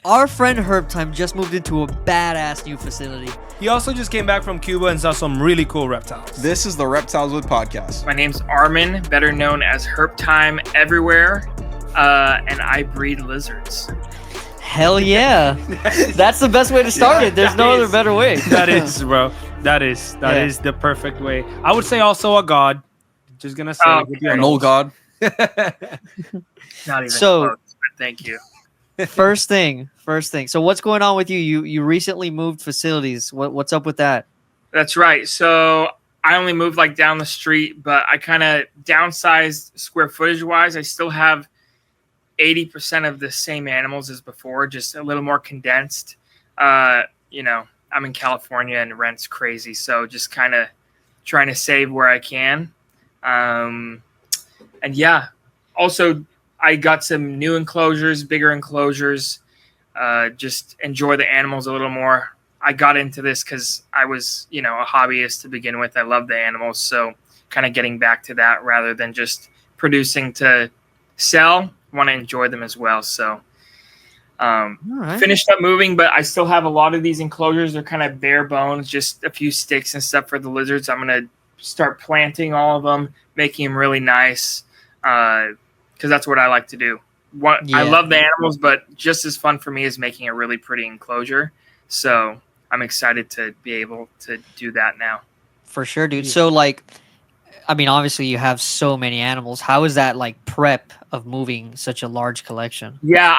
Our friend HerpTime just moved into a badass new facility. He also just came back from Cuba and saw some really cool reptiles. This is the Reptiles With Podcast. My name's Armen, better known as HerpTime everywhere, and I breed lizards. Hell yeah. That's the best way to start it. There's no other better way. That is, bro. That is the perfect way. I would say also a god. Just gonna say An old god. Not even So- close, but thank you. First thing. So what's going on with you? You recently moved facilities. What's up with that? That's right. So I only moved like down the street, but I kind of downsized square footage wise. I still have 80% of the same animals as before, just a little more condensed. I'm in California and rent's crazy, so just kind of trying to save where I can. And yeah, also I got some new enclosures, bigger enclosures. Just enjoy the animals a little more. I got into this because I was, a hobbyist to begin with. I love the animals, so kind of getting back to that rather than just producing to sell. Want to enjoy them as well. So All right. finished up moving, but I still have a lot of these enclosures. They're kind of bare bones, just a few sticks and stuff for the lizards. I'm going to start planting all of them, making them really nice because that's what I like to do. I love the animals, but just as fun for me is making a really pretty enclosure. So I'm excited to be able to do that now. For sure, dude. So obviously you have so many animals. How is that like prep of moving such a large collection? Yeah,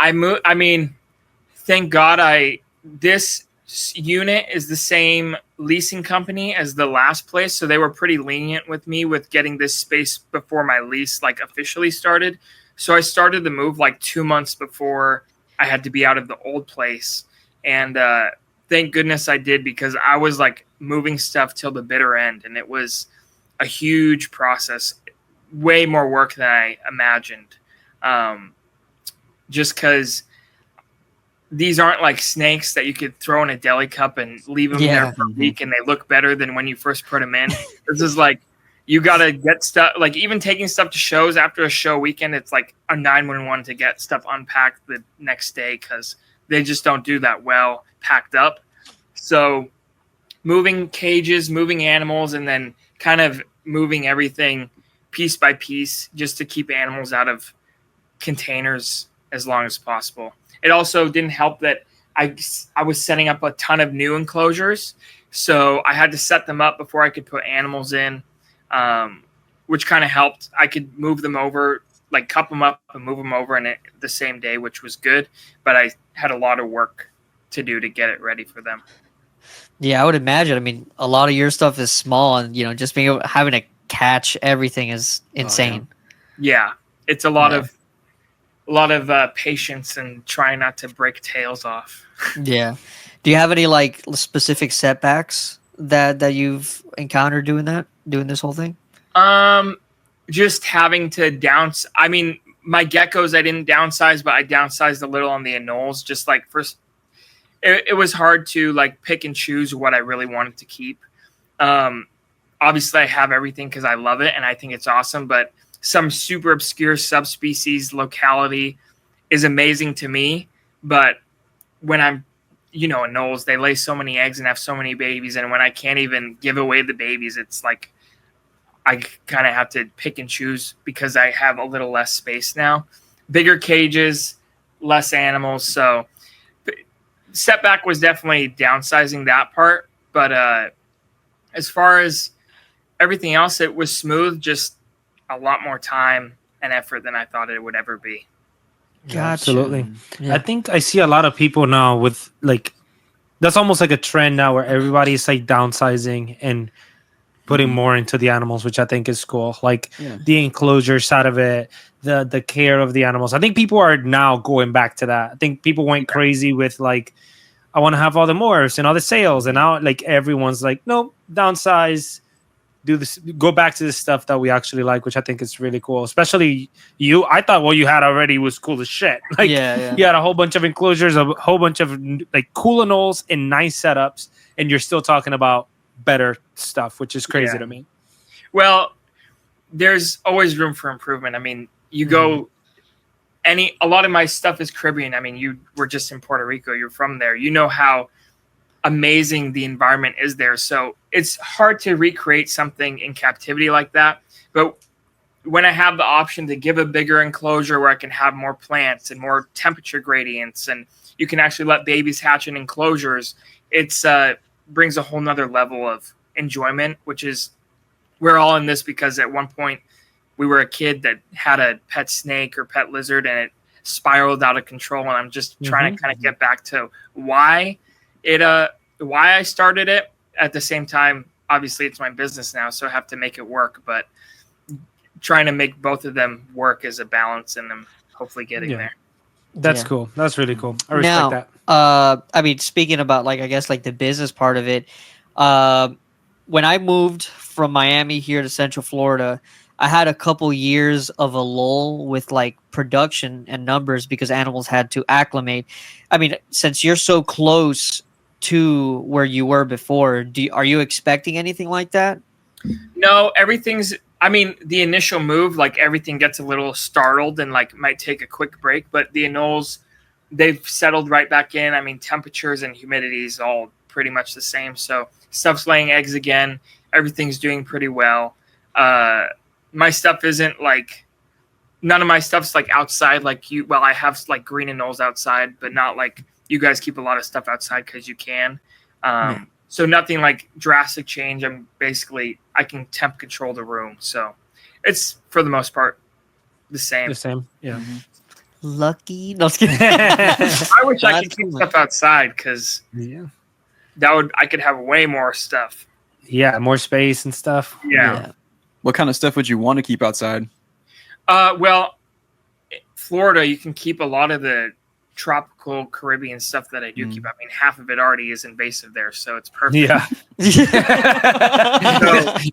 thank God this unit is the same leasing company as the last place. So they were pretty lenient with me with getting this space before my lease like officially started. So I started the move like 2 months before I had to be out of the old place. And thank goodness I did, because I was like moving stuff till the bitter end. And it was a huge process, way more work than I imagined. Just because these aren't like snakes that you could throw in a deli cup and leave them there for a week and they look better than when you first put them in. This is like, you got to get stuff, like even taking stuff to shows after a show weekend, it's like a 911 to get stuff unpacked the next day because they just don't do that well packed up. So moving cages, moving animals, and then kind of moving everything piece by piece just to keep animals out of containers as long as possible. It also didn't help that I was setting up a ton of new enclosures, so I had to set them up before I could put animals in, which kind of helped. I could move them over, like cup them up and move them over in the same day, which was good, but I had a lot of work to do to get it ready for them. Yeah, I would imagine. I mean, a lot of your stuff is small, and just having to catch everything is insane. Yeah, it's a lot of patience and trying not to break tails off. Yeah. Do you have any like specific setbacks that you've encountered doing this whole thing? Just having to I mean, my geckos I didn't downsize, but I downsized a little on the anoles. Just like first, it was hard to like pick and choose what I really wanted to keep. Obviously I have everything because I love it and I think it's awesome, but some super obscure subspecies locality is amazing to me. But when I'm, anoles, they lay so many eggs and have so many babies. And when I can't even give away the babies, it's like I kind of have to pick and choose because I have a little less space now. Bigger cages, less animals. So setback was definitely downsizing that part. But as far as everything else, it was smooth, just a lot more time and effort than I thought it would ever be. Gotcha. Absolutely. Yeah. I think I see a lot of people now with like, that's almost like a trend now where everybody's like downsizing and putting more into the animals, which I think is cool. Like the enclosure side of it, the care of the animals. I think people are now going back to that. I think people went crazy with like, I want to have all the morphs and all the sales. And now like everyone's like, nope, downsize. Do this, go back to the stuff that we actually like, which I think is really cool. Especially you. I thought what you had already was cool as shit. Like, you had a whole bunch of enclosures, a whole bunch of like cool anoles and nice setups, and you're still talking about better stuff, which is crazy to me. Well, there's always room for improvement. I mean, you go a lot of my stuff is Caribbean. I mean, you were just in Puerto Rico. You're from there. You know how amazing the environment is there. So it's hard to recreate something in captivity like that. But when I have the option to give a bigger enclosure where I can have more plants and more temperature gradients, and you can actually let babies hatch in enclosures, it's brings a whole nother level of enjoyment, which is, we're all in this because at one point we were a kid that had a pet snake or pet lizard and it spiraled out of control. And I'm just trying to kind of get back to why I started it. At the same time, obviously it's my business now, so I have to make it work, but trying to make both of them work as a balance and them hopefully getting there. That's cool. That's really cool. I respect that. I mean, speaking about like, I guess like the business part of it, when I moved from Miami here to Central Florida, I had a couple years of a lull with like production and numbers because animals had to acclimate. I mean, since you're so close to where you were before, are you expecting anything like that? No, I mean, the initial move, like everything gets a little startled and like might take a quick break, but the anoles, they've settled right back in. I mean, temperatures and humidity is all pretty much the same. So stuff's laying eggs again. Everything's doing pretty well. My stuff isn't like, none of my stuff's like outside like you. Well, I have like green anoles outside, but not like you guys keep a lot of stuff outside because you can. So nothing like drastic change. I can temp control the room. So it's for the most part the same. The same. Yeah. Mm-hmm. Lucky. No, I was kidding. I wish I could keep stuff outside because I could have way more stuff. Yeah, more space and stuff. Yeah. What kind of stuff would you want to keep outside? Well, Florida, you can keep a lot of the tropical Caribbean stuff that I do keep. I mean, half of it already is invasive there, so it's perfect. Yeah.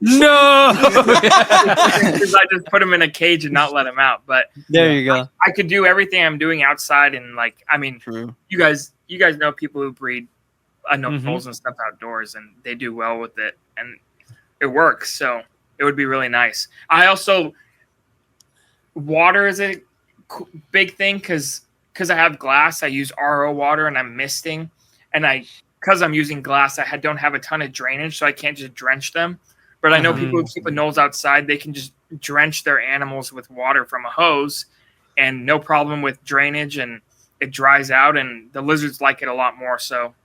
No. Because I just put them in a cage and not let them out. But there you go. I could do everything I'm doing outside, and like, I mean, you guys know people who breed anoles and stuff outdoors, and they do well with it, and it works. So it would be really nice. I also, water is a big thing because I have glass. I use RO water and I'm misting, and because I'm using glass, I don't have a ton of drainage, so I can't just drench them. But I know people who keep anoles outside, they can just drench their animals with water from a hose, and no problem with drainage, and it dries out, and the lizards like it a lot more. So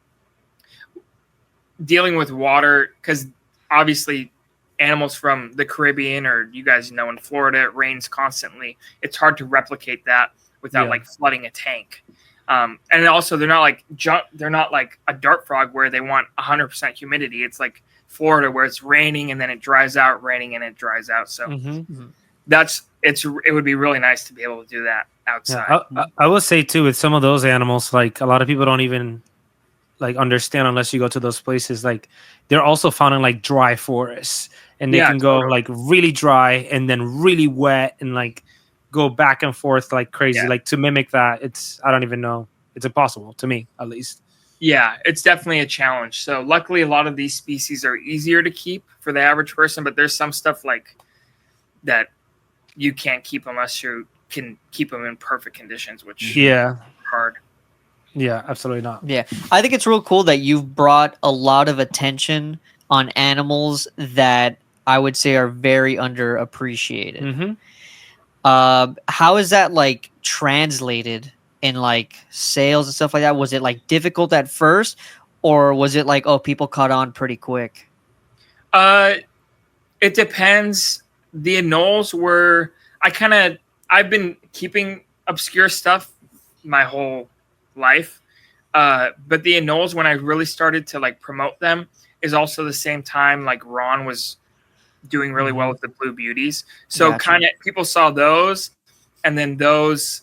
dealing with water, because obviously animals from the Caribbean, or you guys know in Florida, it rains constantly. It's hard to replicate that without like flooding a tank. And also they're not like a dart frog where they want 100% humidity. It's like Florida where it's raining and then it dries out, raining and it dries out. So it would be really nice to be able to do that outside. Yeah, I will say too, with some of those animals, like a lot of people don't even like understand unless you go to those places. Like they're also found in like dry forests, and they can go like really dry and then really wet and like go back and forth like crazy. Like to mimic that, I don't even know. It's impossible to me, at least. Yeah, it's definitely a challenge. So luckily a lot of these species are easier to keep for the average person, but there's some stuff like that you can't keep unless you can keep them in perfect conditions, which is hard. Yeah, absolutely not. Yeah, I think it's real cool that you've brought a lot of attention on animals that I would say are very underappreciated. How is that like translated in like sales and stuff like that? Was it like difficult at first, or was it like, oh, people caught on pretty quick? It depends. The anoles were, I've been keeping obscure stuff my whole life. But the anoles, when I really started to like promote them, is also the same time like Ron was doing really well with the Blue Beauties. So kind of people saw those, and then those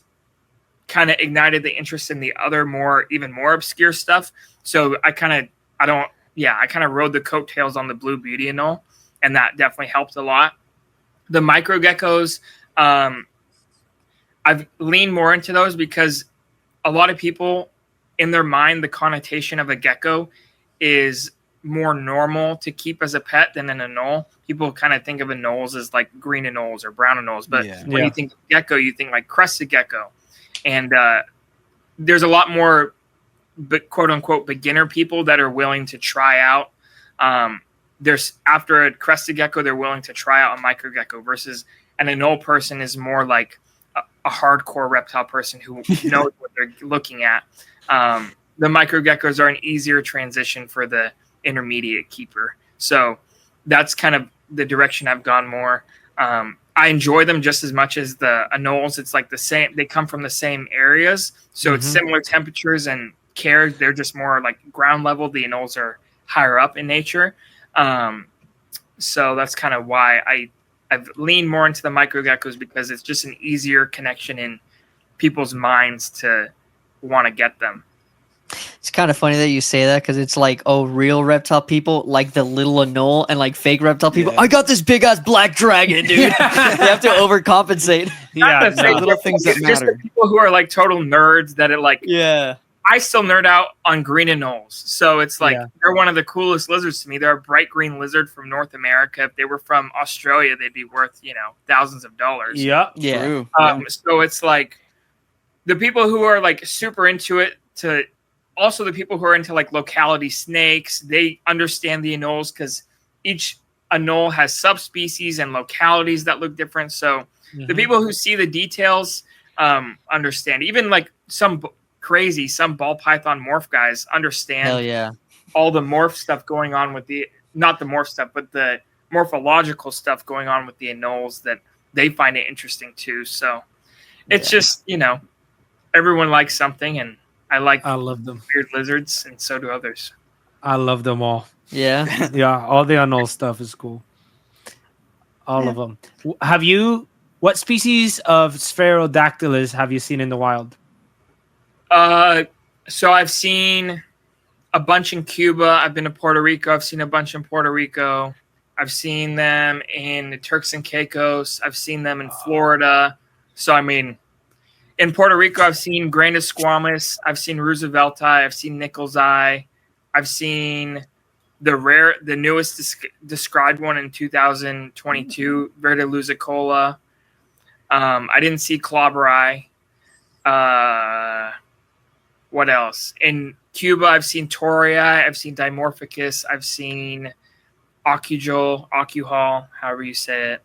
kind of ignited the interest in the other even more obscure stuff. So I kind of rode the coattails on the Blue Beauty anole, and that definitely helped a lot. The micro geckos, I've leaned more into those because a lot of people in their mind, the connotation of a gecko is more normal to keep as a pet than an anole. People kind of think of anoles as like green anoles or brown anoles, but when you think of gecko, you think like crested gecko. and there's a lot more, quote unquote, beginner people that are willing to try out. There's after a crested gecko, they're willing to try out a micro gecko versus an anole person is more like a hardcore reptile person who knows what they're looking at. The micro geckos are an easier transition for the intermediate keeper. So that's kind of the direction I've gone more. I enjoy them just as much as the anoles. It's like the same. They come from the same areas. So it's similar temperatures and care. They're just more like ground level. The anoles are higher up in nature. So that's kind of why I've leaned more into the micro geckos, because it's just an easier connection in people's minds to want to get them. It's kind of funny that you say that, because it's like, oh, real reptile people like the little anole, and like fake reptile people, I got this big ass black dragon, dude. You have to overcompensate. Yeah, little things that just matter. the people who are like total nerds that it like. Yeah. I still nerd out on green anoles. So it's like they're one of the coolest lizards to me. They're a bright green lizard from North America. If they were from Australia, they'd be worth, thousands of dollars. Yeah. Yeah. So it's like the people who are like super into it, to also the people who are into like locality snakes, they understand the anoles because each anole has subspecies and localities that look different. So the people who see the details understand. Even like some ball python morph guys understand all the morph stuff going on with not the morph stuff, but the morphological stuff going on with the anoles, that they find it interesting too. So it's just, everyone likes something, and I love them. Weird lizards, and so do others. I love them all. Yeah. Yeah, all the anole stuff is cool. All of them. What species of Spherodactylus have you seen in the wild? So I've seen a bunch in Cuba. I've been to Puerto Rico. I've seen a bunch in Puerto Rico. I've seen them in the Turks and Caicos. I've seen them in Florida. So, I mean, in Puerto Rico, I've seen Grandis squamous. I've seen Roosevelti. I've seen Nichols Eye. I've seen the newest described one in 2022, Verde lusicola. I didn't see Clobber Eye. What else? In Cuba, I've seen Torii, I've seen Dimorphicus, I've seen Ocuhol, however you say it.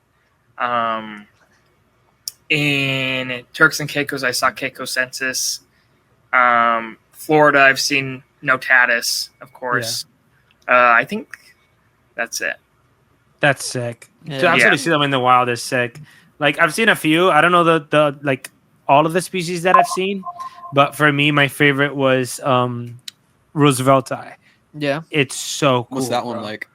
In Turks and Caicos, I saw Caicos. Florida, I've seen Notatus, of course. Yeah. I think that's it. That's sick. Yeah. To actually see them in the wild is sick. Like, I've seen a few. I don't know the like all of the species that I've seen, but for me, my favorite was Roosevelti. Yeah, it's so cool. What's that one like?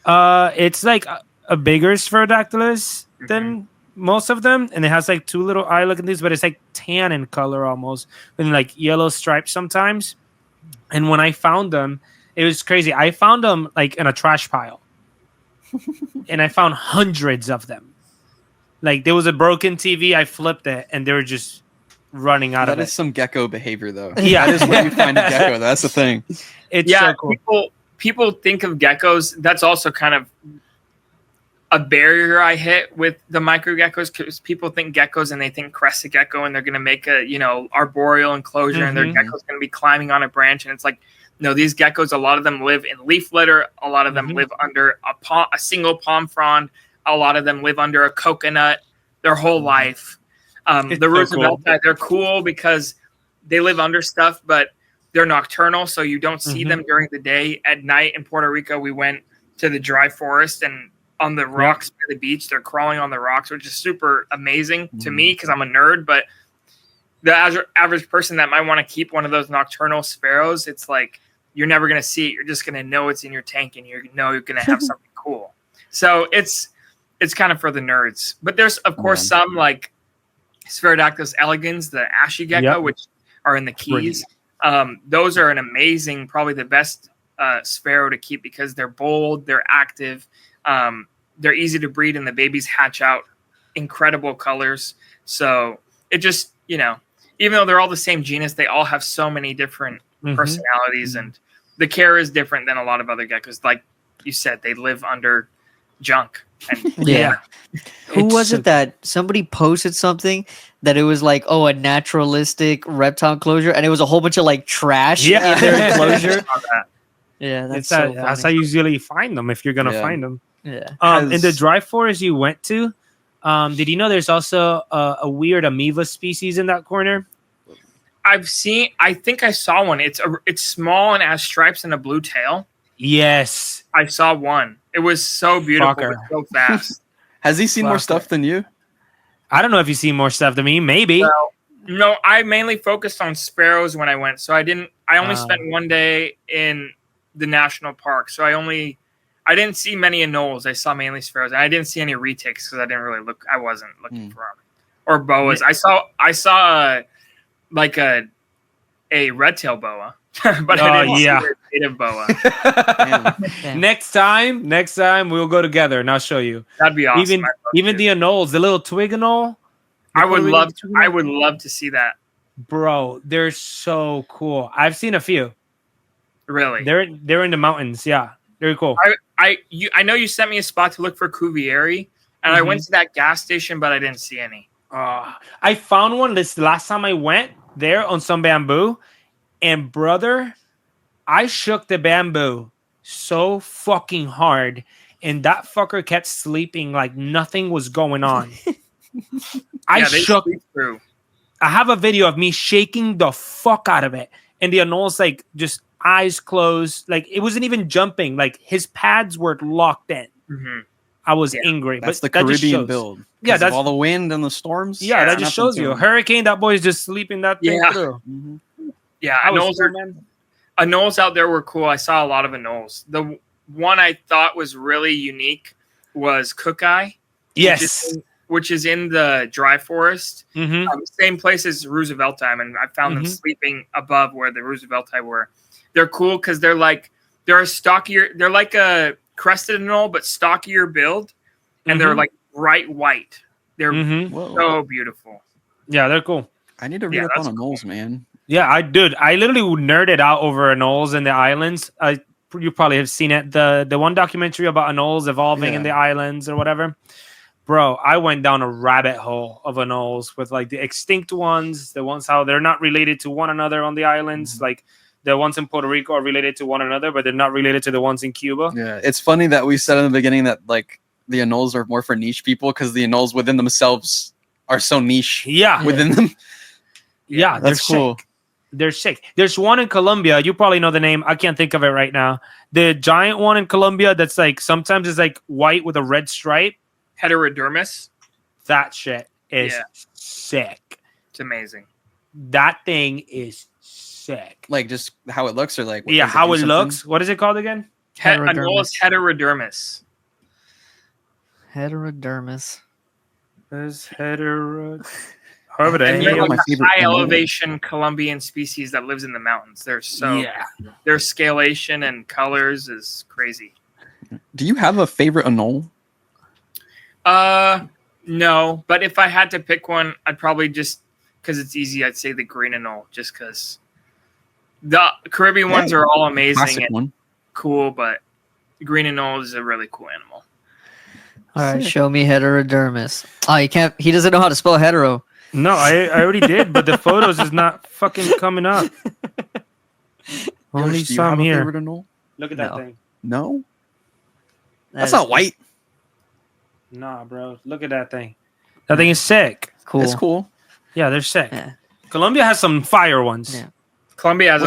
It's like a bigger Spherodactylus than most of them, and it has like two little eye-looking things, but it's like tan in color almost, and like yellow stripes sometimes. And when I found them, it was crazy. I found them like in a trash pile, and I found hundreds of them. Like, there was a broken TV, I flipped it, and they were just running out of it. That is some gecko behavior, though. Yeah, that is what you find in gecko. That's the thing. It's so cool. People think of geckos. That's also kind of a barrier I hit with the micro geckos, because people think geckos and they think crested gecko, and they're going to make a arboreal enclosure, and their gecko's going to be climbing on a branch, and it's like, no, these geckos, a lot of them live in leaf litter. A lot of them live under a single palm frond. A lot of them live under a coconut their whole life. The Roosevelti, they're cool because they live under stuff, but they're nocturnal, so you don't see them during the day. At night in Puerto Rico, we went to the dry forest, and on the rocks by the beach, they're crawling on the rocks, which is super amazing to me because I'm a nerd. But the average person that might want to keep one of those nocturnal sparrows, it's like you're never going to see it. You're just going to know it's in your tank, and you're going to have something cool. So it's kind of for the nerds. But there's, of course, some like Spherodactylus elegans, the ashy gecko, which are in the Keys. Those are an amazing, probably the best sparrow to keep because they're bold, they're active, they're easy to breed, and the babies hatch out incredible colors. So it just, even though they're all the same genus, they all have so many different personalities, and the care is different than a lot of other geckos. Like you said, they live under junk. And Yeah. Who It's was so- it that somebody posted something that it was like, oh, a naturalistic reptile enclosure, and it was a whole bunch of like trash Yeah. in their enclosure. saw that. Yeah, that's It's so that's how funny. you usually find them if you're gonna Yeah. find them. Yeah. In the dry forest you went to, did you know there's also a weird amoeba species in that corner? I think I saw one. It's small and has stripes and a blue tail. Yes. I saw one. It was so beautiful, Fucker. but so fast. Has he seen more Fuck stuff than you? I don't know if you see more stuff than me. Maybe. Well, no, I mainly focused on sparrows when I went. So I only spent one day in the national park. So I didn't see many anoles. I saw mainly sparrows. And I didn't see any retics because I wasn't looking for them. Or boas. I saw like a red tail boa. But I didn't see a native boa. Damn. Next time we'll go together and I'll show you. That'd be awesome. Even the anoles, the little twig anole. I would love to see that. Bro, they're so cool. I've seen a few. Really? They're in the mountains. Yeah, very cool. I know you sent me a spot to look for Cuvieri, and I went to that gas station, but I didn't see any. I found one this last time I went there on some bamboo, and brother, I shook the bamboo so fucking hard, and that fucker kept sleeping like nothing was going on. I shook. Through. I have a video of me shaking the fuck out of it, and the anole's like just eyes closed, like it wasn't even jumping. Like his pads were locked in. Mm-hmm. I was angry. That's but the that just Caribbean shows. build. Yeah, That's that's all the wind and the storms. Yeah, that just shows you. Him. Hurricane, that boy's just sleeping that thing through. Mm-hmm. Yeah, anoles out there were cool. I saw a lot of anoles. The one I thought was really unique was Chuckey. Yes. Which is in the dry forest. Mm-hmm. Same place as Rooseveltime, and I found them sleeping above where the Rooseveltime were. They're cool because they're a stockier. They're like a crested anole, but stockier build, and they're like bright white. They're so beautiful. Yeah, they're cool. I need to read up on anoles, man. Yeah, I literally nerded out over anoles in the islands. You probably have seen it. The one documentary about anoles evolving in the islands or whatever. Bro, I went down a rabbit hole of anoles with like the extinct ones, the ones how they're not related to one another on the islands. Like the ones in Puerto Rico are related to one another, but they're not related to the ones in Cuba. Yeah, it's funny that we said in the beginning that like the anoles are more for niche people because the anoles within themselves are so niche. Yeah, within them. Yeah, that's cool. They're sick. There's one in Colombia. You probably know the name. I can't think of it right now. The giant one in Colombia that's like sometimes it's like white with a red stripe. Heterodermis. That shit is sick. It's amazing. That thing is sick. Like just how it looks, or like how it looks. What is it called again? Anoles heterodermis. Heterodermis. There's heterodermis. They're like a high elevation Colombian species that lives in the mountains. They're their scalation and colors is crazy. Do you have a favorite anole? No, but if I had to pick one, I'd probably just because it's easy. I'd say the green anole, just because the Caribbean ones are all amazing and cool, but the green anole is a really cool animal. All right, show me heterodermis. Oh, you can't. He doesn't know how to spell hetero. No, I already did, but the photos is not fucking coming up. Only some here. Look at that thing. No, that's not white. Nah, bro. Look at that thing. That thing is sick. Cool. It's cool. Yeah, they're sick. Yeah. Colombia has some fire ones. Yeah. Colombia has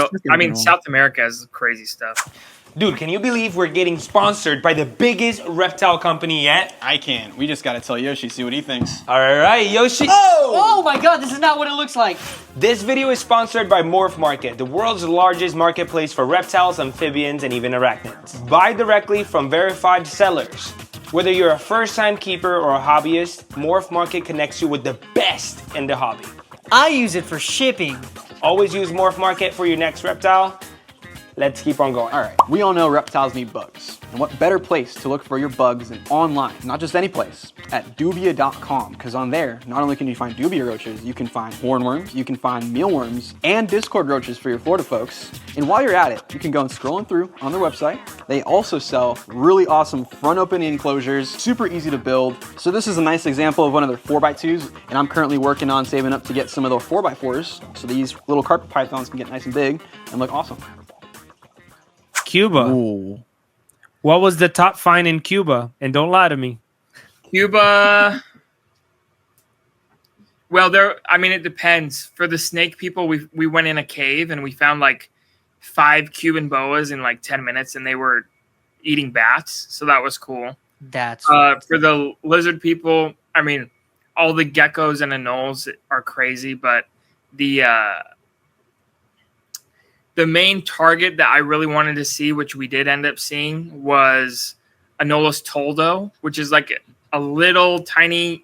South America has crazy stuff. Dude, can you believe we're getting sponsored by the biggest reptile company yet? I can't. We just got to tell Yoshii, see what he thinks. All right, Yoshii. Oh my God, this is not what it looks like. This video is sponsored by Morph Market, the world's largest marketplace for reptiles, amphibians, and even arachnids. Buy directly from verified sellers. Whether you're a first-time keeper or a hobbyist, Morph Market connects you with the best in the hobby. I use it for shipping. Always use Morph Market for your next reptile. let's keep on going. All right. We all know reptiles need bugs. And what better place to look for your bugs than online, not just any place, at dubia.com. Because on there, not only can you find dubia roaches, you can find hornworms, you can find mealworms, and Discord roaches for your Florida folks. And while you're at it, you can go and scrolling through on their website. They also sell really awesome front open enclosures, super easy to build. So this is a nice example of one of their 4x2s, and I'm currently working on saving up to get some of their 4x4s, so these little carpet pythons can get nice and big and look awesome. Cuba. Ooh. What was the top find in Cuba? And don't lie to me. Cuba. Well, it depends. For the snake people, we went in a cave and we found like 5 Cuban boas in like 10 minutes, and they were eating bats. So that was cool. That's for the lizard people. I mean, all the geckos and anoles are crazy, but the main target that I really wanted to see, which we did end up seeing, was Anoles toldo, which is like a little tiny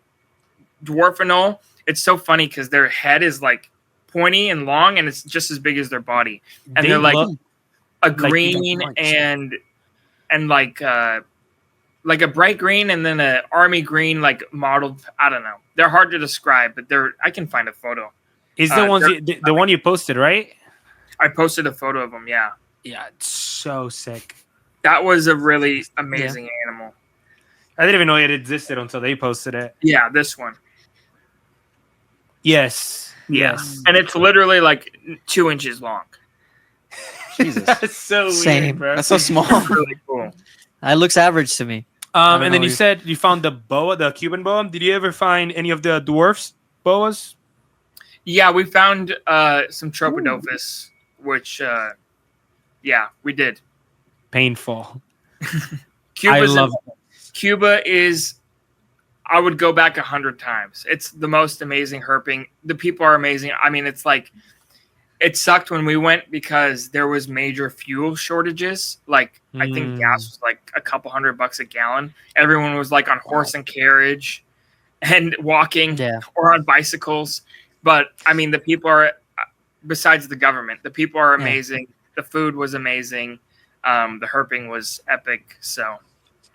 dwarf anole. It's so funny because their head is like pointy and long, and it's just as big as their body. And they're like a green and like a bright green and then a army green, like modeled. I don't know. They're hard to describe, but I can find a photo. Is the one you posted, right? I posted a photo of them, yeah. Yeah, it's so sick. That was a really amazing animal. I didn't even know it existed until they posted it. Yeah, this one. Yes. And it's literally like 2 inches long. Jesus. That's so weird, bro. That's so small. Really cool. That looks average to me. And then you said you found the boa, the Cuban boa. Did you ever find any of the dwarfs boas? Yeah, we found some Tropodophis, which, we did. Painful. Cuba is, I would go back 100 times. It's the most amazing herping. The people are amazing. I mean, it's like, it sucked when we went because there was major fuel shortages. Like, I think gas was like a couple $100 a gallon. Everyone was like on horse and carriage and walking or on bicycles. But I mean, the people are, besides the government, the people are amazing. The food was amazing. The herping was epic. So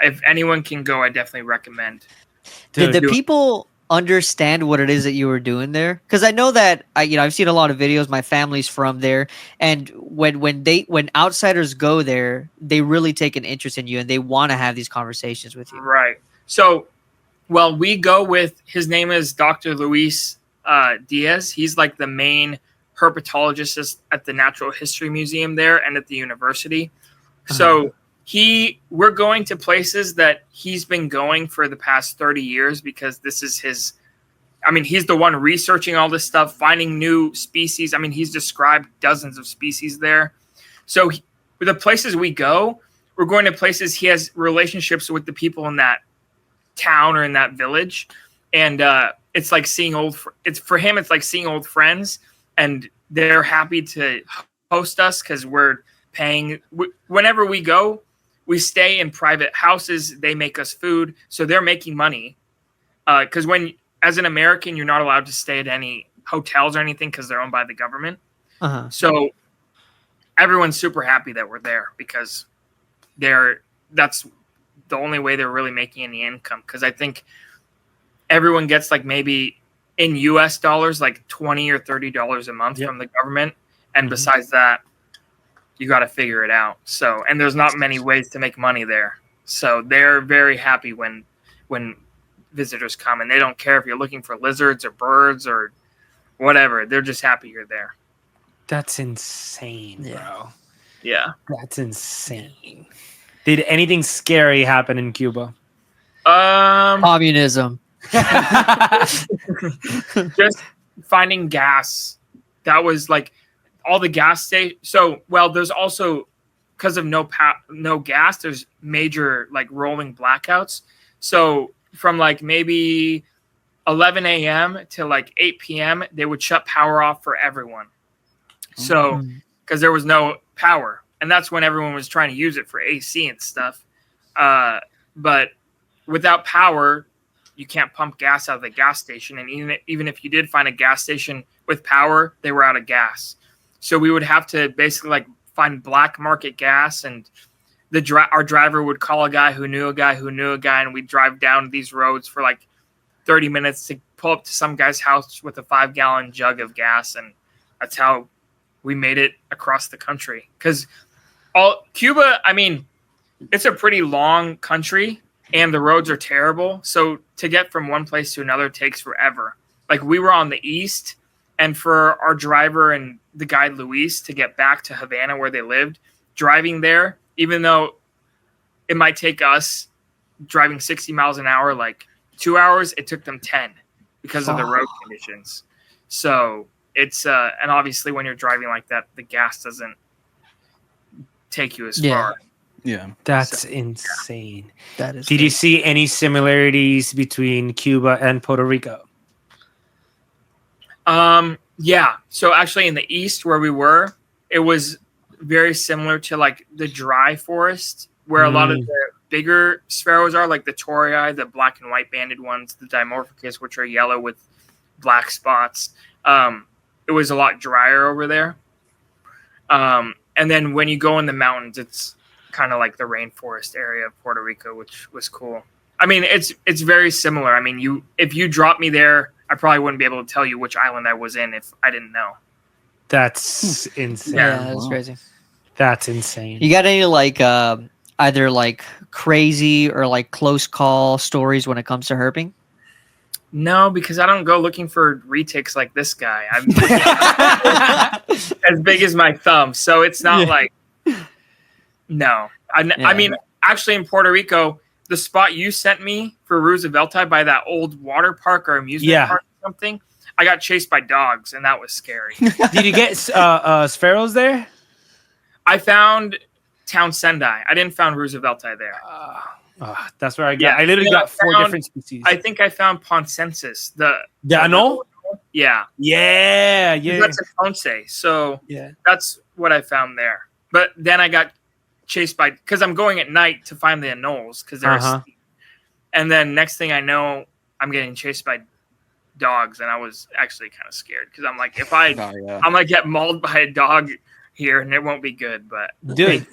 if anyone can go, I definitely recommend. Did the people understand what it is that you were doing there? Because I know that I've seen a lot of videos. My family's from there, and when outsiders go there, they really take an interest in you and they want to have these conversations with you. Right. So, well, we go with, his name is Dr. Luis Diaz. He's like the main herpetologist at the Natural History Museum there and at the university. So we're going to places that he's been going for the past 30 years because this is his, he's the one researching all this stuff, finding new species. He's described dozens of species there. So the places we go, we're going to places he has relationships with the people in that town or in that village. And it's like seeing for him, it's like seeing old friends, and they're happy to host us because we're paying. Whenever we go, we stay in private houses. They make us food. So they're making money. Because as an American, you're not allowed to stay at any hotels or anything because they're owned by the government. So everyone's super happy that we're there because that's the only way they're really making any income. Because I think everyone gets like maybe in US dollars, like $20 or $30 a month from the government. And besides that, you got to figure it out. So, and there's not many ways to make money there. So they're very happy when visitors come, and they don't care if you're looking for lizards or birds or whatever. They're just happy you're there. That's insane, bro. Yeah. That's insane. Did anything scary happen in Cuba? Communism. Just finding gas. That was like all the gas stations. So, well, there's also, because of no gas, there's major like rolling blackouts. So from like maybe 11 a.m. to like 8 p.m., they would shut power off for everyone. So, because there was no power. And that's when everyone was trying to use it for AC and stuff. But without power, you can't pump gas out of the gas station. And even if you did find a gas station with power, they were out of gas. So we would have to basically like find black market gas, and our driver would call a guy who knew a guy who knew a guy, and we'd drive down these roads for like 30 minutes to pull up to some guy's house with a 5-gallon jug of gas, and that's how we made it across the country. Because Cuba, I mean, it's a pretty long country, and the roads are terrible. So to get from one place to another takes forever. Like, we were on the east, and for our driver and the guide Luis to get back to Havana where they lived, driving there, even though it might take us driving 60 miles an hour, like 2 hours, it took them 10 because of the road conditions. So it's, and obviously when you're driving like that, the gas doesn't take you as far. Yeah. That's insane. That is. Did you see any similarities between Cuba and Puerto Rico? Yeah. So actually in the east where we were, it was very similar to like the dry forest where a lot of the bigger sparrows are, like the torii, the black and white banded ones, the dimorphicus, which are yellow with black spots. It was a lot drier over there. And then when you go in the mountains, it's kind of like the rainforest area of Puerto Rico, which was cool. I mean, it's very similar. I mean, if you dropped me there, I probably wouldn't be able to tell you which island I was in if I didn't know. That's insane. Yeah, that's crazy. That's insane. You got any like either like crazy or like close call stories when it comes to herping? No, because I don't go looking for retics like this guy. I'm as big as my thumb, so it's not like. No, I mean, actually, in Puerto Rico, the spot you sent me for Roosevelti by that old water park or amusement park or something, I got chased by dogs, and that was scary. Did you get sparrows there? I found Town Sendai. I didn't find Roosevelti there. That's where I got. Yeah, I literally got 4 different species. I think I found Poncensis. The anole? Yeah. That's a Ponce. So that's what I found there. But then I got chased by, because I'm going at night to find the anoles because they're asleep. And then next thing I know, I'm getting chased by dogs, and I was actually kind of scared because I'm like, if I'm gonna get mauled by a dog here, and it won't be good. But dude,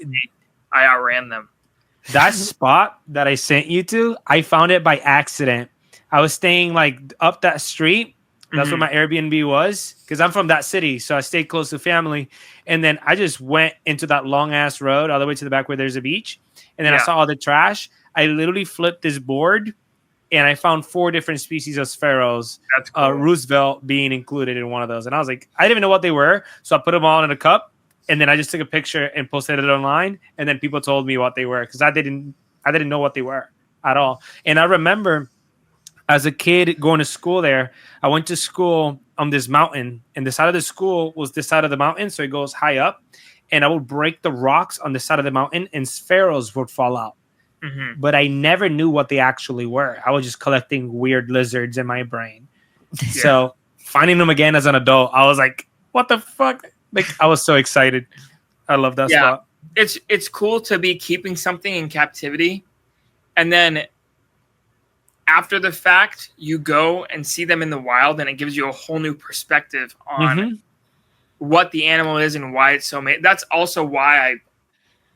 I outran them. That spot that I sent you to, I found it by accident. I was staying like up that street. That's where my Airbnb was, because I'm from that city, so I stayed close to family. And then I just went into that long ass road all the way to the back where there's a beach. And then I saw all the trash. I literally flipped this board, and I found 4 different species of sparrows. That's cool. Roosevelt being included in one of those. And I was like, I didn't even know what they were, so I put them all in a cup, and then I just took a picture and posted it online. And then people told me what they were, because I didn't know what they were at all. And I remember, as a kid going to school there, I went to school on this mountain, and the side of the school was this side of the mountain, so it goes high up. And I would break the rocks on the side of the mountain, and sparrows would fall out. But I never knew what they actually were. I was just collecting weird lizards in my brain. So finding them again as an adult, I was like, what the fuck? Like, I was so excited. I love that spot. It's cool to be keeping something in captivity, and then after the fact, you go and see them in the wild, and it gives you a whole new perspective on what the animal is and why it's so made. That's also why I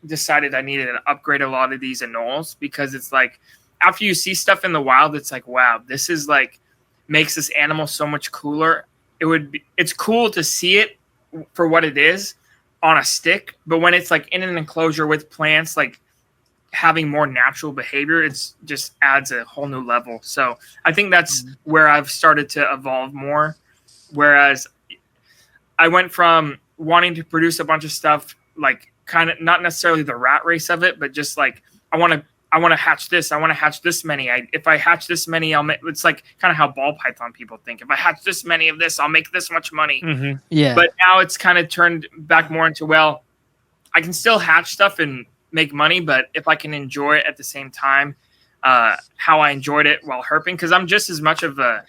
decided I needed to upgrade a lot of these anoles, because it's like, after you see stuff in the wild, it's like, wow, this is like, makes this animal so much cooler. It's cool to see it for what it is on a stick, but when it's like in an enclosure with plants, like having more natural behavior, it's just adds a whole new level. So I think that's where I've started to evolve more. Whereas I went from wanting to produce a bunch of stuff, like kind of not necessarily the rat race of it, but just like, I want to hatch this. I want to hatch this many. If I hatch this many, I'll make, it's like kind of how ball python people think. If I hatch this many of this, I'll make this much money. Yeah. But now it's kind of turned back more into, well, I can still hatch stuff and make money, but if I can enjoy it at the same time, how I enjoyed it while herping, because I'm just as much of a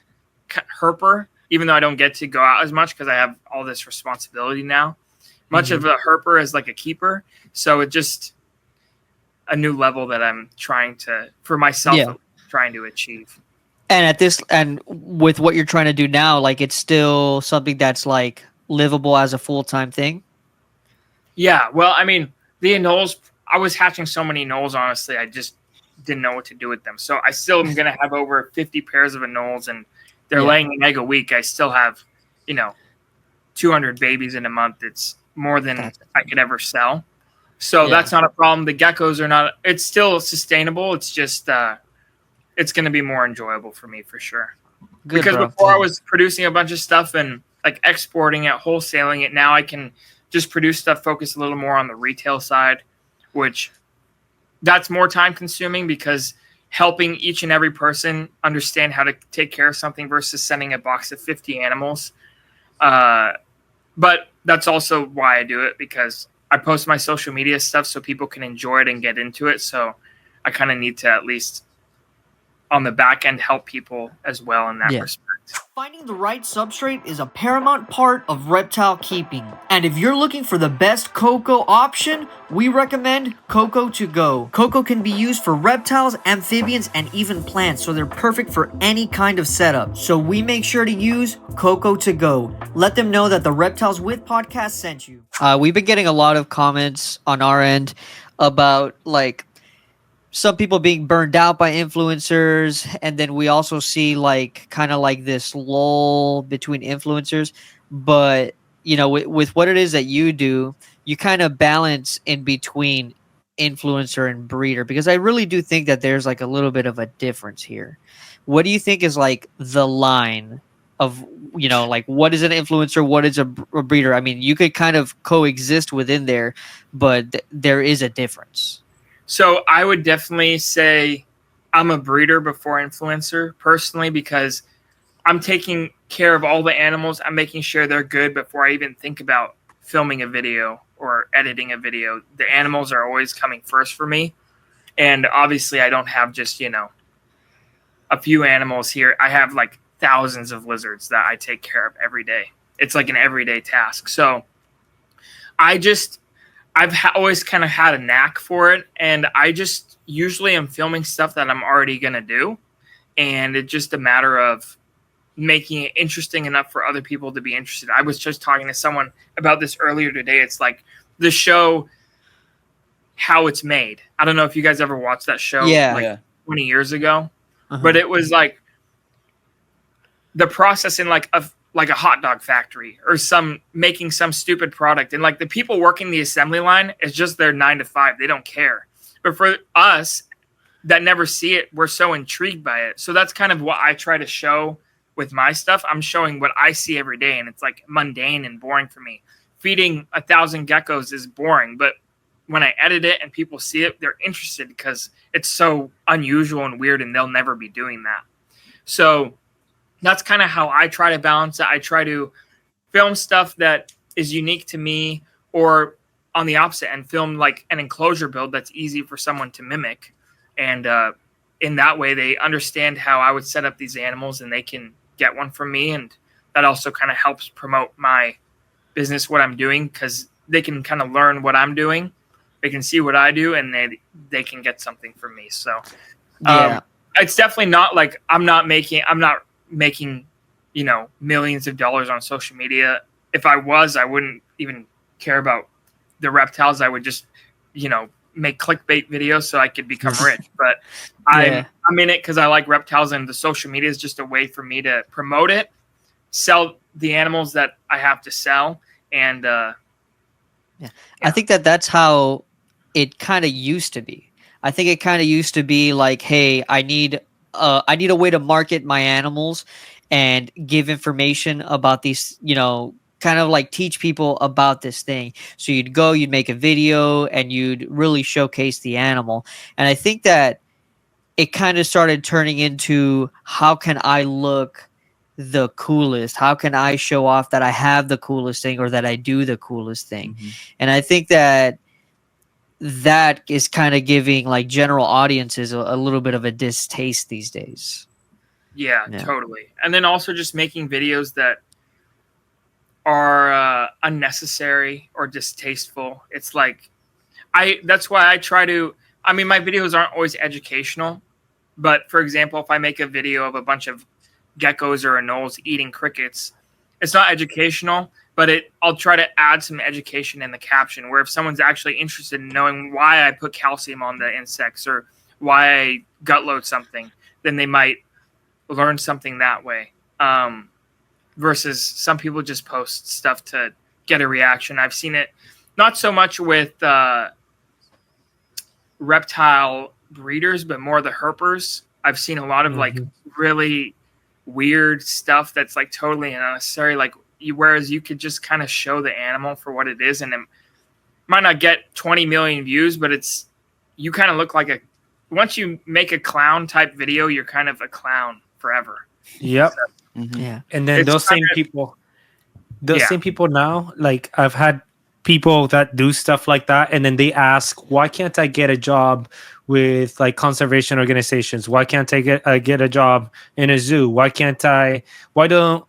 herper, even though I don't get to go out as much because I have all this responsibility now. Much of a herper as like a keeper. So it's just a new level that I'm trying to, for myself, trying to achieve. And with what you're trying to do now, like, it's still something that's like livable as a full-time thing. Yeah, well, I mean, the anoles, I was hatching so many anoles, honestly, I just didn't know what to do with them. So I still am going to have over 50 pairs of anoles, and they're laying an egg a week. I still have, 200 babies in a month. It's more than I could ever sell. So that's not a problem. The geckos are not, it's still sustainable. It's just, it's going to be more enjoyable for me for sure. Good, because bro. before I was producing a bunch of stuff and like exporting it, wholesaling it. Now I can just produce stuff, focus a little more on the retail side, which that's more time consuming because helping each and every person understand how to take care of something versus sending a box of 50 animals. But that's also why I do it, because I post my social media stuff so people can enjoy it and get into it. So I kind of need to at least on the back end help people as well in that respect. Finding the right substrate is a paramount part of reptile keeping. And if you're looking for the best cocoa option, we recommend Cocoa to Go. Cocoa can be used for reptiles, amphibians, and even plants, so they're perfect for any kind of setup. So we make sure to use Cocoa to Go. Let them know that the Reptiles With Podcast sent you. We've been getting a lot of comments on our end about like some people being burned out by influencers, and then we also see like kind of like this lull between influencers. But with what it is that you do, you kind of balance in between influencer and breeder, because I really do think that there's like a little bit of a difference here. What do you think is like the line of like what is an influencer, what is a breeder? I mean, you could kind of coexist within there, but there is a difference. So I would definitely say I'm a breeder before influencer personally, because I'm taking care of all the animals. I'm making sure they're good before I even think about filming a video or editing a video. The animals are always coming first for me. And obviously I don't have just, a few animals here. I have like thousands of lizards that I take care of every day. It's like an everyday task. So I've always kind of had a knack for it, and I just usually am filming stuff that I'm already going to do, and it's just a matter of making it interesting enough for other people to be interested. I was just talking to someone about this earlier today. It's like the show How It's Made. I don't know if you guys ever watched that show 20 years ago, but it was like the process in like a hot dog factory or making some stupid product. And like the people working the assembly line, it's just their 9 to 5. They don't care. But for us that never see it, we're so intrigued by it. So that's kind of what I try to show with my stuff. I'm showing what I see every day, and it's like mundane and boring for me. Feeding 1,000 geckos is boring, but when I edit it and people see it, they're interested because it's so unusual and weird, and they'll never be doing that. So that's kind of how I try to balance it. I try to film stuff that is unique to me, or on the opposite end, film like an enclosure build that's easy for someone to mimic. And in that way, they understand how I would set up these animals and they can get one from me. And that also kind of helps promote my business, what I'm doing, because they can kind of learn what I'm doing. They can see what I do, and they can get something from me. So it's definitely not like I'm not making millions of dollars on social media. If I was, I wouldn't even care about the reptiles. I would just make clickbait videos so I could become rich. But I'm in it because I like reptiles, and the social media is just a way for me to promote it, sell the animals that I have to sell. And I think that's how it kind of used to be. I think it kind of used to be like, hey, I need a way to market my animals and give information about these, kind of like teach people about this thing. So you'd make a video and you'd really showcase the animal. And I think that it kind of started turning into, how can I look the coolest? How can I show off that I have the coolest thing, or that I do the coolest thing? Mm-hmm. And I think that is kind of giving like general audiences a little bit of a distaste these days. Yeah, totally. And then also just making videos that are unnecessary or distasteful. It's like, that's why I try to, my videos aren't always educational, but for example, if I make a video of a bunch of geckos or anoles eating crickets, it's not educational, but I'll try to add some education in the caption where if someone's actually interested in knowing why I put calcium on the insects or why I gut load something, then they might learn something that way. Versus some people just post stuff to get a reaction. I've seen it not so much with reptile breeders, but more the herpers. I've seen a lot of like really weird stuff that's like totally unnecessary. Like whereas you could just kind of show the animal for what it is, and it might not get 20 million views, but you kind of look like once you make a clown type video, you're kind of a clown forever. Yep. So, Yeah. And then those same people now, like I've had people that do stuff like that, and then they ask, why can't I get a job with like conservation organizations? Why can't I get a job in a zoo? Why don't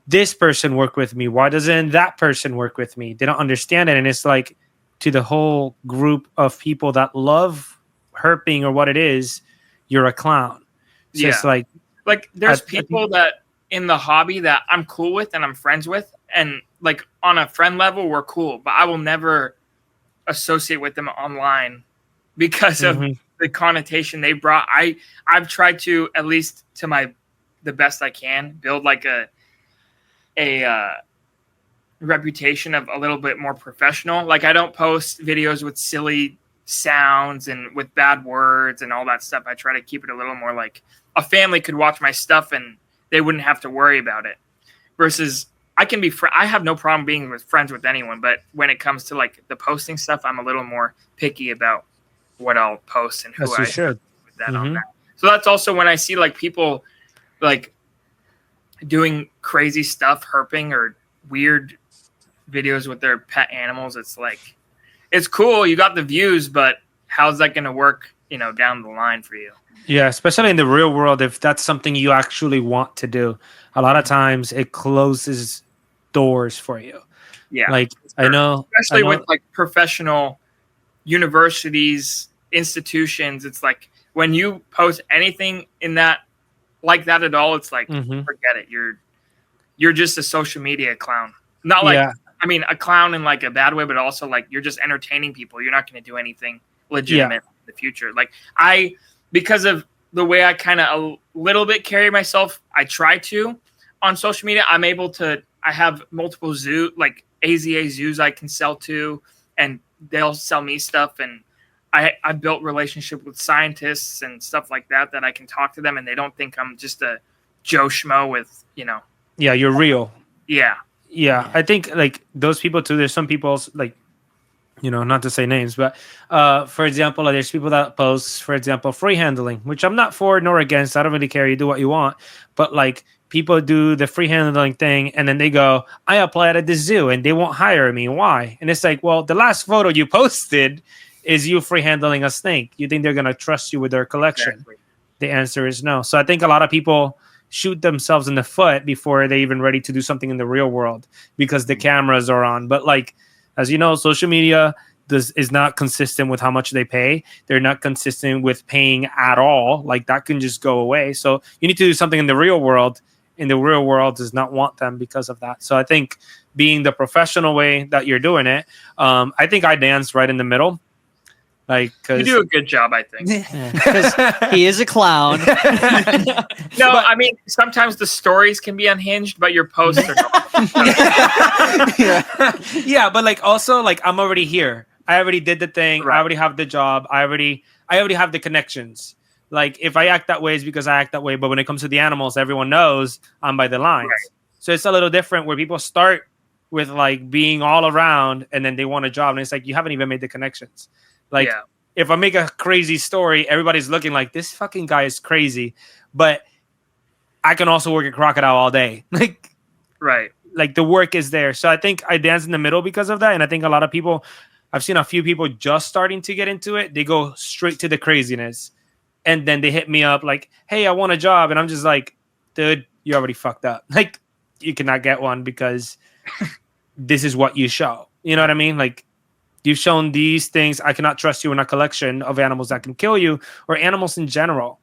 this person work with me? Why doesn't that person work with me? They don't understand it. And it's like to the whole group of people that love herping or what it is, you're a clown. So it's like there's people that in the hobby that I'm cool with and I'm friends with, and like on a friend level, we're cool, but I will never associate with them online because of the connotation they brought. I've tried to, at least to the best I can, build like a reputation of a little bit more professional. Like I don't post videos with silly sounds and with bad words and all that stuff. I try to keep it a little more like a family could watch my stuff and they wouldn't have to worry about it. Versus I have no problem being friends with anyone, but when it comes to like the posting stuff, I'm a little more picky about what I'll post and who should put that on that. So that's also when I see like people like doing crazy stuff, herping or weird videos with their pet animals. It's like, it's cool. You got the views, but how's that going to work, down the line for you? Yeah, especially in the real world, if that's something you actually want to do, a lot of times it closes doors for you. Yeah. Like I know, especially with like professional universities, institutions, it's like when you post anything in that like that at all, it's like, forget it. You're just a social media clown. Not like, I mean, a clown in like a bad way, but also like you're just entertaining people. You're not going to do anything legitimate in the future. Like because of the way I kind of a little bit carry myself, I try to on social media. I have multiple like AZA zoos I can sell to, and they'll sell me stuff. And I built relationship with scientists and stuff like that I can talk to them and they don't think I'm just a Joe Schmo with, Yeah, you're real. Yeah. I think like those people too, there's some people like, not to say names, but for example, there's people that post, for example, free handling, which I'm not for nor against. I don't really care. You do what you want. But like people do the free handling thing and then they go, I applied at the zoo and they won't hire me. Why? And it's like, well, the last photo you posted is you free handling a snake. You think they're going to trust you with their collection? Exactly. The answer is no. So I think a lot of people shoot themselves in the foot before they're even ready to do something in the real world because the cameras are on. But like, as you know, social media is not consistent with how much they pay. They're not consistent with paying at all. Like that can just go away. So you need to do something in the real world. And the real world does not want them because of that. So I think being the professional way that you're doing it, I think I dance right in the middle. Like, you do a good job, I think. Because he is a clown. No, I mean, sometimes the stories can be unhinged, but your posts are not. Yeah, but like also like I'm already here. I already did the thing. Right. I already have the job. I already have the connections. Like if I act that way, it's because I act that way. But when it comes to the animals, everyone knows I'm by the lines. Right. So it's a little different where people start with like being all around and then they want a job. And it's like, you haven't even made the connections. Like if I make a crazy story, everybody's looking like this fucking guy is crazy, but I can also work at Crocodile all day. Like, right. Like the work is there. So I think I dance in the middle because of that. And I think a lot of people, I've seen a few people just starting to get into it. They go straight to the craziness and then they hit me up like, hey, I want a job. And I'm just like, dude, you already fucked up. Like you cannot get one because this is what you show. You know what I mean? Like, you've shown these things. I cannot trust you in a collection of animals that can kill you or animals in general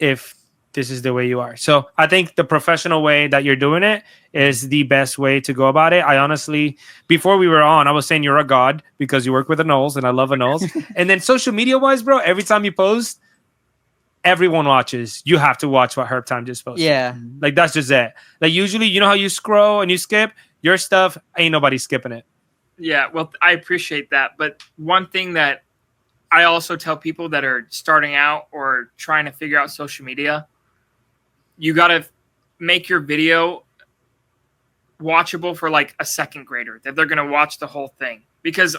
if this is the way you are. So I think the professional way that you're doing it is the best way to go about it. I honestly, before we were on, I was saying you're a god because you work with anoles and I love anoles. And then social media wise, bro, every time you post, everyone watches. You have to watch what HerpTime just posted. Yeah. Like that's just it. Like usually, you know how you scroll and you skip your stuff, ain't nobody skipping it. Yeah, well, I appreciate that. But one thing that I also tell people that are starting out or trying to figure out social media, you got to make your video watchable for like a second grader, that they're going to watch the whole thing. Because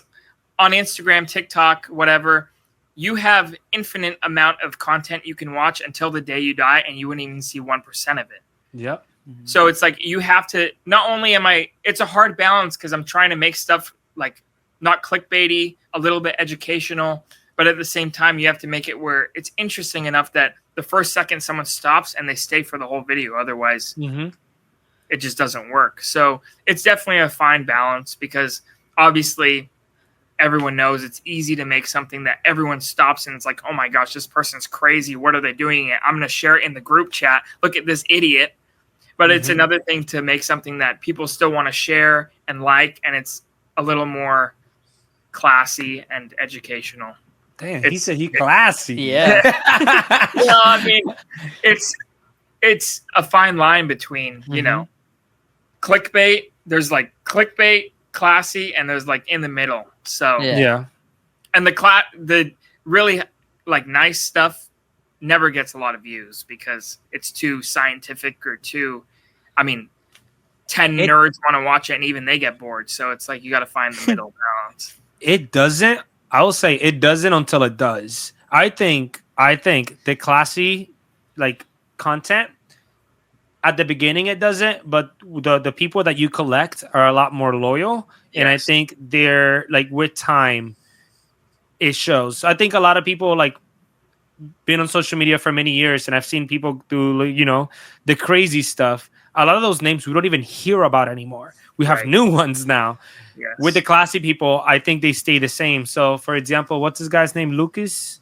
on Instagram, TikTok, whatever, you have infinite amount of content you can watch until the day you die, and you wouldn't even see 1% of it. Yep. So it's like you have to, not only it's a hard balance because I'm trying to make stuff like not clickbaity, a little bit educational, but at the same time, you have to make it where it's interesting enough that the first second someone stops and they stay for the whole video. Otherwise, it just doesn't work. So it's definitely a fine balance because obviously everyone knows it's easy to make something that everyone stops and it's like, oh my gosh, this person's crazy. What are they doing? I'm going to share it in the group chat. Look at this idiot. But it's another thing to make something that people still want to share and like, and it's a little more classy and educational. Damn, he said he classy. Yeah. Well, I mean, it's a fine line between, you know, clickbait. There's like clickbait, classy, and there's like in the middle. So yeah. And the really like nice stuff never gets a lot of views because it's too scientific or too, 10 nerds want to watch it and even they get bored. So it's like you got to find the middle balance. It doesn't. I will say it doesn't until it does. I think the classy like content at the beginning it doesn't, but the people that you collect are a lot more loyal, and I think they're like with time it shows. I think a lot of people like been on social media for many years, and I've seen people do the crazy stuff. A lot of those names we don't even hear about anymore. We have new ones now. Yes. With the classy people, I think they stay the same. So, for example, what's this guy's name? Lucas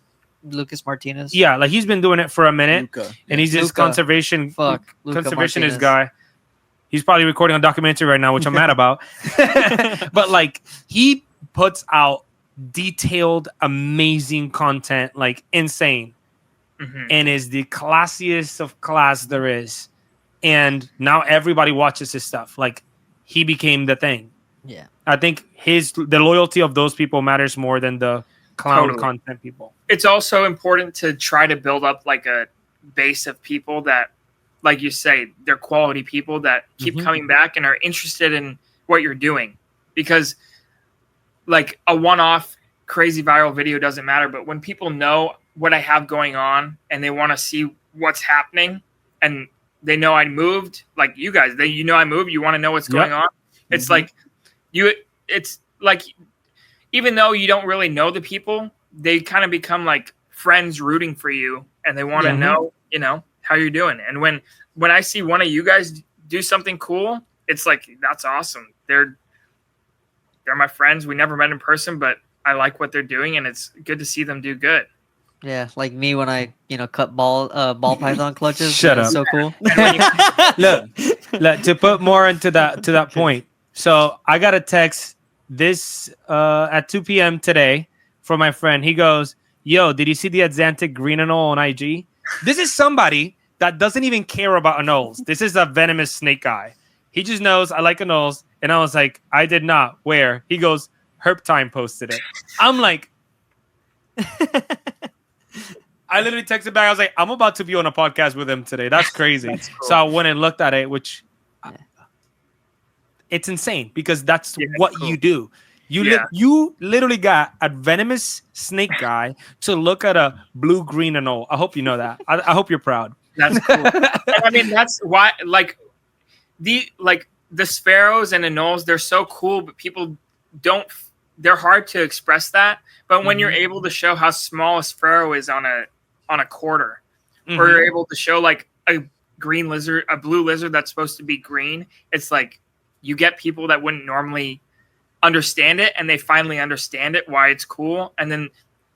Martinez. Yeah, like he's been doing it for a minute, and he's this Luca. conservationist guy. He's probably recording a documentary right now, which I'm mad about. But like, he puts out detailed, amazing content, like insane, and is the classiest of class there is. And now everybody watches his stuff. Like, he became the thing. Yeah, I think the loyalty of those people matters more than the clown content people. It's also important to try to build up like a base of people that, like you say, they're quality people that keep coming back and are interested in what you're doing. Because like a one-off crazy viral video doesn't matter, but when people know what I have going on and they want to see what's happening and they know I moved, like you guys, I moved, you want to know what's going on. It's like it's like, even though you don't really know the people, they kind of become like friends rooting for you and they want to know, how you're doing. And when I see one of you guys do something cool, it's like, that's awesome. They're my friends. We never met in person, but I like what they're doing and it's good to see them do good. Yeah, like me when I, cut ball python clutches. Shut up. So cool. Look, to put more into that point. So I got a text this at 2 p.m. today from my friend. He goes, "Yo, did you see the Atlantic green anole on IG?" This is somebody that doesn't even care about anoles. This is a venomous snake guy. He just knows I like anoles. And I was like, I did not. Where? He goes, HerpTime posted it. I'm like, I literally texted back. I was like, I'm about to be on a podcast with him today. That's crazy. That's cool. So I went and looked at it, which it's insane because that's what you do. You literally got a venomous snake guy to look at a blue-green anole. I hope you know that. I hope you're proud. That's cool. I mean, that's why, the sparrows and anoles, they're so cool, but people they're hard to express that. But when you're able to show how small a sparrow is on a quarter, or you're able to show like a green lizard, a blue lizard that's supposed to be green, it's like you get people that wouldn't normally understand it, and they finally understand it, why it's cool. And then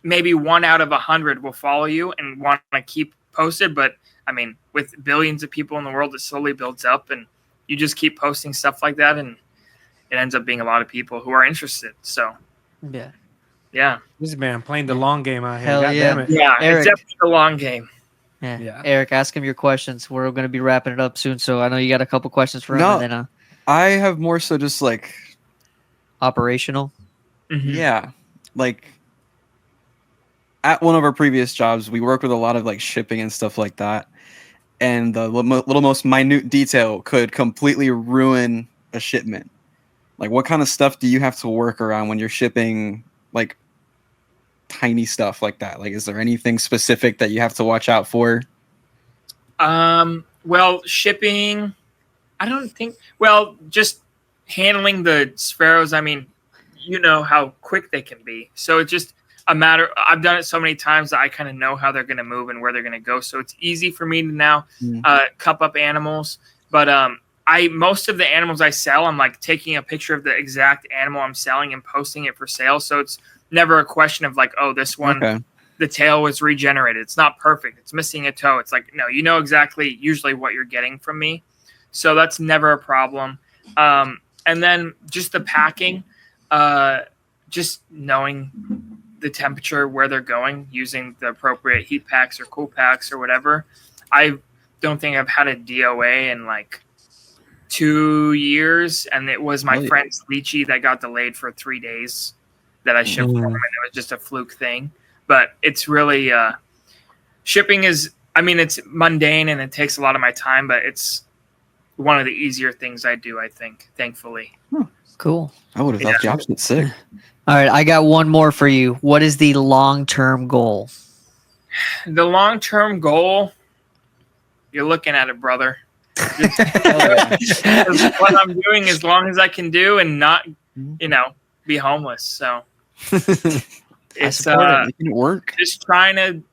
maybe 1 out of 100 will follow you and want to keep posted. But I mean, with billions of people in the world, it slowly builds up, and you just keep posting stuff like that, and it ends up being a lot of people who are interested. So, yeah. This man playing the long game out here. Hell God damn it. Yeah, Eric. it's definitely a long game. Yeah. Eric, ask him your questions. We're going to be wrapping it up soon, so I know you got a couple questions for him. No. And then I have more so just like operational. Yeah, like at one of our previous jobs, we worked with a lot of like shipping and stuff like that, and the little most minute detail could completely ruin a shipment. Like, what kind of stuff do you have to work around when you're shipping like tiny stuff like that? Like, is there anything specific that you have to watch out for? Well, shipping, I don't think. Well, just handling the sparrows. I mean, you know how quick they can be. So it's just a matter. I've done it so many times that I kind of know how they're going to move and where they're going to go. So it's easy for me to now cup up animals. But most of the animals I sell, I'm like taking a picture of the exact animal I'm selling and posting it for sale. So it's never a question of like, oh, this one, the tail was regenerated. It's not perfect. It's missing a toe. It's like, no, you know exactly usually what you're getting from me. So that's never a problem. And then just the packing, just knowing the temperature, where they're going, using the appropriate heat packs or cool packs or whatever. I don't think I've had a DOA in like 2 years, and it was my friend's lychee that got delayed for 3 days that I shipped for him, and it was just a fluke thing. But it's really shipping is, I mean, it's mundane and it takes a lot of my time, but it's one of the easier things I do, I think, thankfully. Cool. I would have thought the opposite. Sick. All right, I got one more for you. What is the long-term goal? The long-term goal, you're looking at it, brother. What I'm doing as long as I can do and not, be homeless. So it's making it work. Just trying to,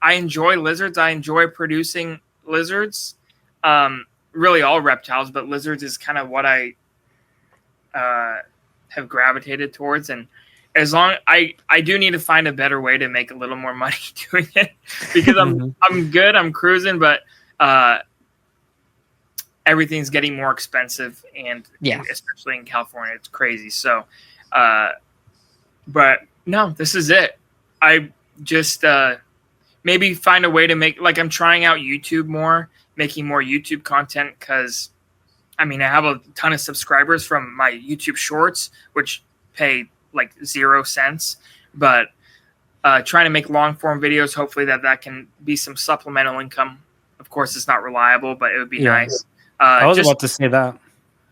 I enjoy lizards. I enjoy producing lizards. Really all reptiles, but lizards is kind of what I have gravitated towards. And as long I do need to find a better way to make a little more money doing it, because I'm good. I'm cruising, but everything's getting more expensive, and especially in California, it's crazy. So, but no, this is it. I just maybe find a way to make, like, I'm trying out YouTube more, making more YouTube content, because I mean, I have a ton of subscribers from my YouTube shorts, which pay like 0 cents, but trying to make long form videos, hopefully that can be some supplemental income. Of course, it's not reliable, but it would be nice. I was about to say that.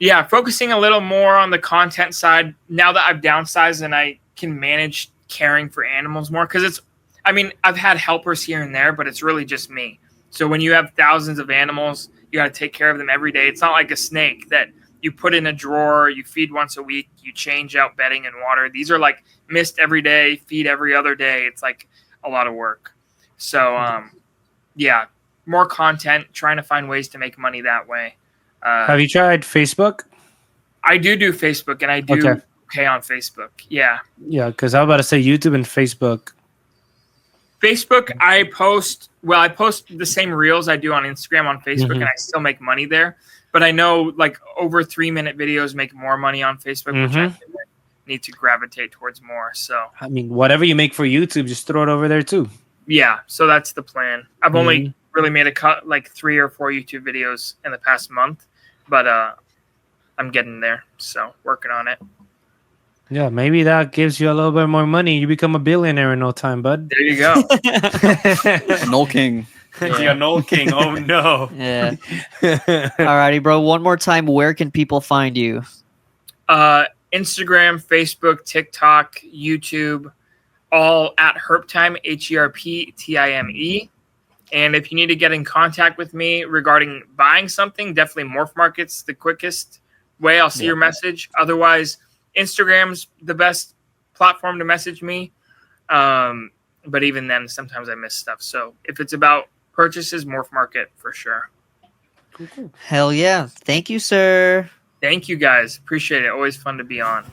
Yeah, focusing a little more on the content side now that I've downsized and I can manage caring for animals more. Because I've had helpers here and there, but it's really just me. So when you have thousands of animals, you got to take care of them every day. It's not like a snake that you put in a drawer, you feed once a week, you change out bedding and water. These are like mist every day, feed every other day. It's like a lot of work. So, more content, trying to find ways to make money that way. Have you tried Facebook? I do Facebook, and I do okay on Facebook. Yeah. Yeah, because I was about to say YouTube and Facebook. Facebook, I post the same reels I do on Instagram on Facebook, and I still make money there. But I know like over 3-minute videos make more money on Facebook, which I need to gravitate towards more. So I mean, whatever you make for YouTube, just throw it over there too. Yeah, so that's the plan. I've only really made like 3 or 4 YouTube videos in the past month, but I'm getting there, so working on it. Yeah, maybe that gives you a little bit more money. You become a billionaire in no time, bud. There you go. Anole King. The Anole King. Oh, no. Yeah. Alrighty, bro. One more time, where can people find you? Instagram, Facebook, TikTok, YouTube, all at HerpTime, HerpTime. And if you need to get in contact with me regarding buying something, definitely Morph Market's the quickest way. I'll see your message. Otherwise, Instagram's the best platform to message me. But even then, sometimes I miss stuff. So if it's about purchases, Morph Market for sure. Cool. Hell yeah. Thank you, sir. Thank you, guys. Appreciate it. Always fun to be on.